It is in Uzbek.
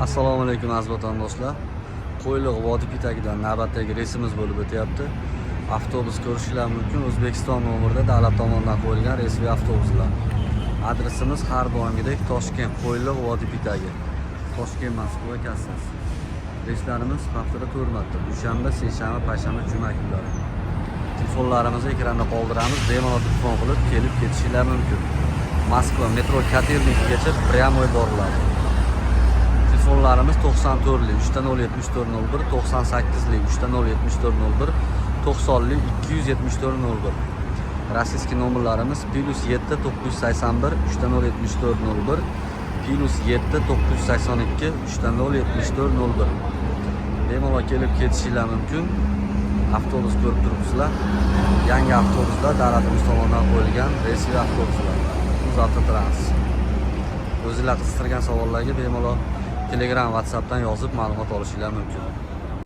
Assalomu alaykum aziz vatandoshlar. Qo'yliq vodiy pitagidan navbatdagi reysimiz bo'lib o'tyapti. Avtobus ko'rishinglar mumkin. O'zbekiston nomerida davlat tomonidan qo'yilgan resmiy avtobuslar. Adresimiz har doimgidek Toshkent, Qo'yliq vodiy pitagi. Toshkent Moskva kassasi. Reyslarimiz haftada 4 marta: dushanba, seshanba, payshanba, juma kunlari. Telefonlarimizni ekranda qoldiramiz. Bemalol telefon qilib kelib ketishinglar mumkin. Moskva metro Katernikigacha прямой boriladi. Telefonlarimiz 94lik 3070401, 98lik 3070401, 90lik 27401. Rossiyskiy nomerlarimiz +7 981 3070401, +7 982 3070401. Bemalol kelib ketishinglar mumkin. Avtobus ko'rib turibsizlar. Yangi avtobuslar davlatimiz tomonidan qo'yilgan resmiy avtobuslar. Uzavtotrans. O'zingizlar qiziqtirgan savollarga bemalol Telegram, WhatsAppdan yozib ma'lumot olishinglar mumkin.